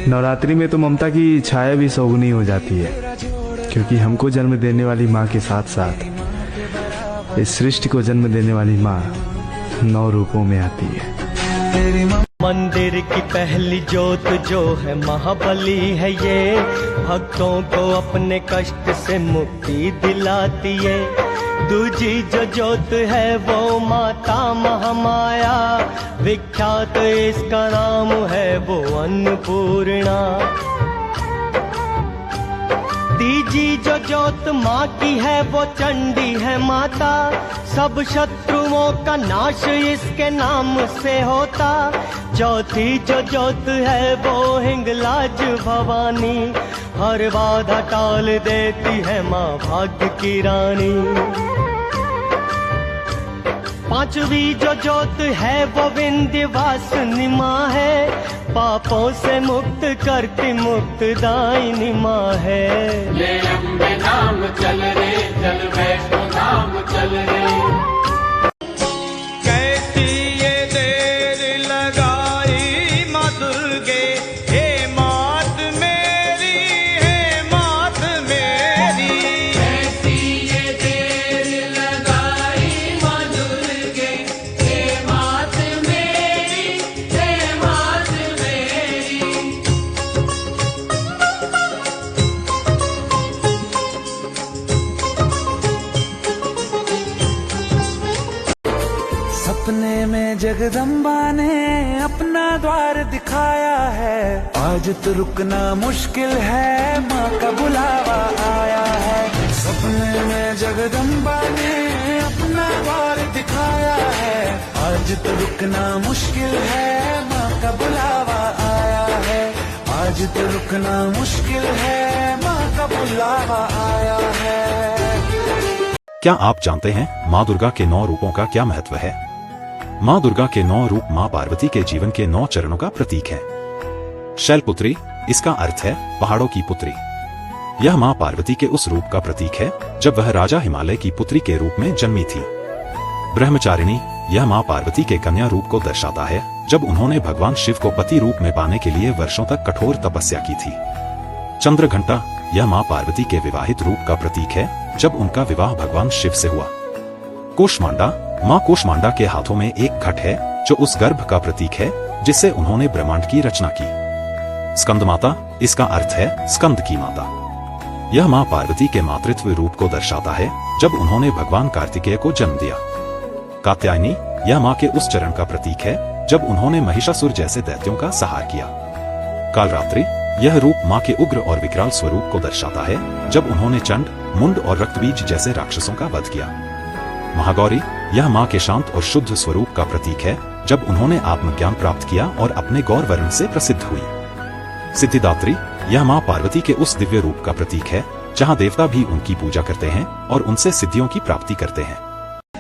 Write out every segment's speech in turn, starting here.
नवरात्रि में तो ममता की छाया भी सौगुनी हो जाती है, क्योंकि हमको जन्म देने वाली माँ के साथ साथ इस सृष्टि को जन्म देने वाली माँ 9 रूपों में आती है। मंदिर की पहली जोत जो है महाबली है, ये भक्तों को अपने कष्ट से मुक्ति दिलाती है। दूजी जो जोत है वो माता महामाया, विख्यात इसका नाम है वो अन्नपूर्णा। तीजी जो जोत माँ की है वो चंडी है माता, सब शत्रुओं का नाश इसके नाम से होता। चौथी जो जोत है वो हिंगलाज भवानी, हर बाधा टाल देती है माँ भाग्य की रानी। पांचवी जो जोत है वो विंध्यवासिनी माँ है, पापों से मुक्त करती मुक्तदायिनी माँ है। ले अम्बे नाम चल रे, चल वैष्णो धाम चल रे। कैसी ये देर लगाई माँ दुर्गे, हे मात मेरी, हे मात मेरी। कैसी ये देर लगाई माँ दुर्गे, हे मात मेरी, हे मात मेरी। सपने में जगदम्बा ने अपना द्वार दिखाया है, आज तो रुकना मुश्किल है, माँ का बुलावा आया है। सपने में जगदम्बा ने अपना द्वार दिखाया है, आज तो रुकना मुश्किल है, माँ का बुलावा आया है। आज तो रुकना मुश्किल है, माँ का बुलावा आया है। क्या आप जानते हैं माँ दुर्गा के 9 रूपों का क्या महत्व है? माँ दुर्गा के 9 रूप माँ पार्वती के जीवन के 9 चरणों का प्रतीक है। शैलपुत्री, इसका अर्थ है पहाड़ों की पुत्री। यह माँ पार्वती के उस रूप का प्रतीक है जब वह राजा हिमालय की पुत्री के रूप में जन्मी थी। ब्रह्मचारिणी, यह माँ पार्वती के कन्या रूप को दर्शाता है जब उन्होंने भगवान शिव को पति रूप में पाने के लिए वर्षों तक कठोर तपस्या की थी। चंद्रघंटा, यह माँ पार्वती के विवाहित रूप का प्रतीक है जब उनका विवाह भगवान शिव से हुआ। कूष्मांडा, माँ कूष्मांडा के हाथों में एक घट है जो उस गर्भ का प्रतीक है जिससे उन्होंने ब्रह्मांड की रचना की। स्कंद माता, इसका अर्थ है स्कंद की माता। यह माँ पार्वती के मातृत्व रूप को दर्शाता है जब उन्होंने भगवान कार्तिकेय को जन्म दिया। कात्यायनी, यह माँ के उस चरण का प्रतीक है जब उन्होंने महिषासुर जैसे दैत्यों का संहार किया। कालरात्रि, यह रूप माँ के उग्र और विकराल स्वरूप को दर्शाता है जब उन्होंने चंड, मुंड और रक्तबीज जैसे राक्षसों का वध किया। महागौरी, यह माँ के शांत और शुद्ध स्वरूप का प्रतीक है जब उन्होंने आत्मज्ञान प्राप्त किया और अपने गौर वर्ण से प्रसिद्ध हुई। सिद्धिदात्री, यह माँ पार्वती के उस दिव्य रूप का प्रतीक है जहाँ देवता भी उनकी पूजा करते हैं और उनसे सिद्धियों की प्राप्ति करते हैं।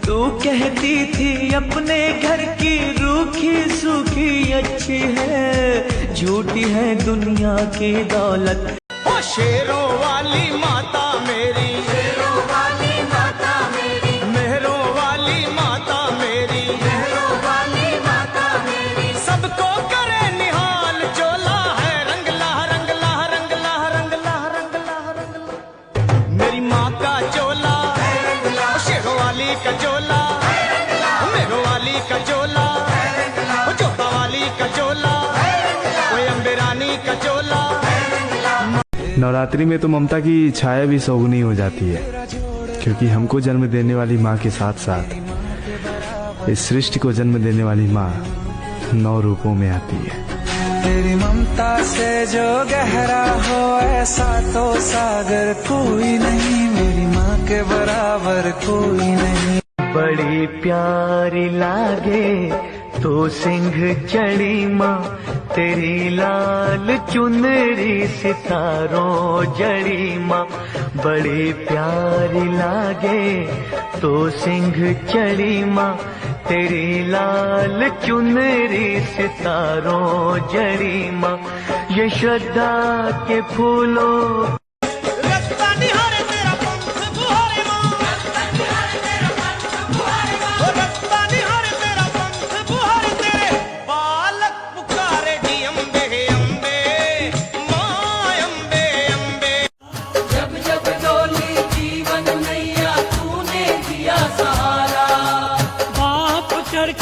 तू कहती थी अपने घर की रूखी सूखी अच्छी है, झूठी है दुनिया की दौलत। ओ शेरों वाली माता मेरी, शेरों वाली माता मेरी, मेहरों वाली माता मेरी, मेहरों वाली माता मेरी। सबको करे निहाल, चोला है रंगला रंगला रंगला रंगला रंगला रंगला। मेरी माँ का चोला, ओ शेरों वाली का चोला, मेहरों वाली का चोला, ओ जोधा वाली का चोला, ओ अम्बे रानी का चोला। नवरात्रि में तो ममता की छाया भी सौगुनी हो जाती है, क्योंकि हमको जन्म देने वाली माँ के साथ साथ इस सृष्टि को जन्म देने वाली माँ 9 रूपों में आती है। तेरी ममता से जो गहरा हो ऐसा तो सागर कोई नहीं, मेरी माँ के बराबर कोई नहीं। बड़ी प्यारी लागे तो सिंह चढ़ी माँ, तेरी लाल चुनरी सितारों जड़ी माँ। बड़ी प्यारी लागे तो सिंह चढ़ी माँ, तेरी लाल चुनरी सितारों जड़ी माँ। ये श्रद्धा के फूलों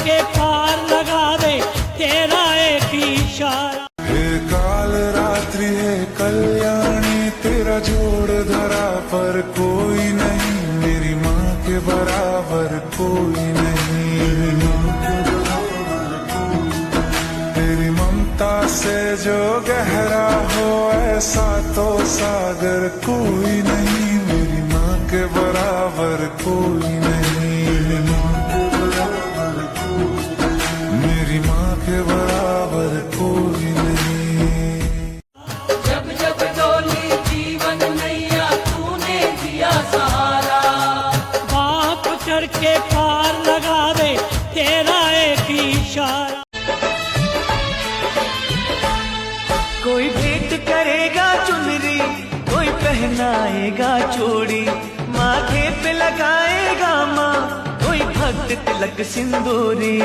के पार लगा दे तेरा एक इशारा। हे काल रात्रि है कल्याणी, तेरा जोड़ धरा पर कोई नहीं, मेरी माँ के बराबर कोई नहीं। तेरी ममता से जो गहरा हो ऐसा तो सागर कोई नहीं, मेरी माँ के बराबर कोई नहीं। मेरी माँ के बराबर कोई नहीं। जब जब डोली जीवन नैया तूने दिया सहारा। बाप चढ़ के पार लगा दे तेरा एक इशारा। कोई भेंट करेगा चुनरी, कोई पहनाएगा चूड़ी, माथे पे लगाएगा माँ कोई भक्त तिलक सिंदूरी।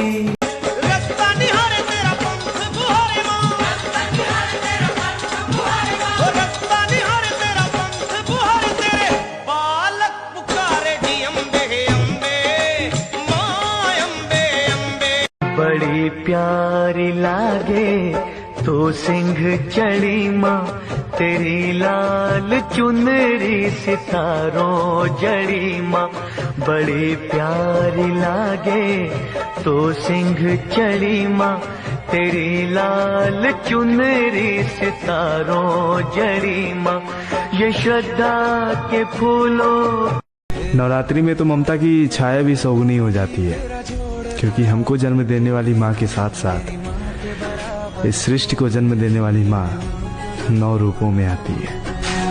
रास्ता निहारे तेरा पंथ बुहारे माँ, रास्ता निहारे तेरा पंथ बुहारे माँ, रास्ता निहारे तेरा पंथ बुहारे तेरे बालक पुकारे जी अम्बे अम्बे माँ अम्बे अम्बे। बड़ी प्यारी लागे तो सिंह चढ़ी माँ, तेरी लाल चुनरी सितारों जड़ी माँ। बड़ी प्यारी लागे तो सिंह चढ़ी माँ, तेरी लाल चुनरी सितारों जड़ी माँ। ये श्रद्धा के फूलों। नवरात्रि में तो ममता की छाया भी सौगुनी हो जाती है, क्योंकि हमको जन्म देने वाली माँ के साथ साथ इस सृष्टि को जन्म देने वाली माँ 9 रूपों में आती है।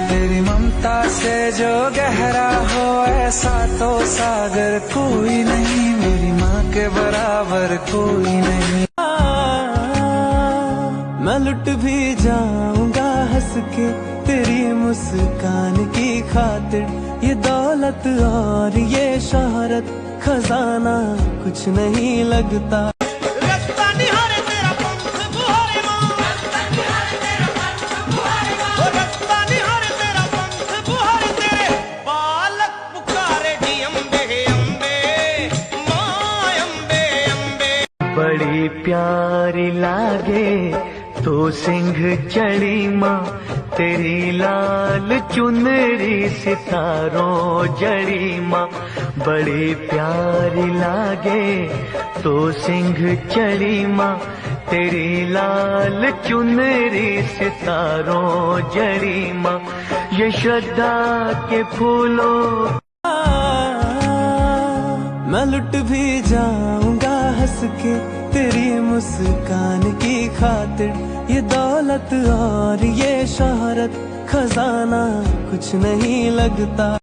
तेरी ममता से जो गहरा हो ऐसा तो सागर कोई नहीं, मेरी माँ के बराबर कोई नहीं। मैं लुट भी जाऊंगा हंस के तेरी मुस्कान की खातिर, ये दौलत और ये शोहरत खजाना कुछ नहीं लगता। रास्ता निहारे तेरा पंथ बुहारे माँ, रास्ता निहारे तेरा पंथ बुहारे माँ, रास्ता निहारे तेरा पंथ बुहारे तेरे बालक पुकारे जी अम्बे अम्बे माँ अम्बे अम्बे। बड़ी प्यारी लागे तो सिंह चढ़ी माँ, तेरी लाल चुनरी सितारों जड़ी माँ। बड़ी प्यारी लागे तो सिंह चढ़ी माँ, तेरी लाल चुनरी सितारों जड़ी माँ। ये श्रद्धा के फूलों। मैं लुट भी जाऊंगा हंस के तेरी मुस्कान की खातिर, ये दौलत और ये शोहरत खजाना कुछ नहीं लगता।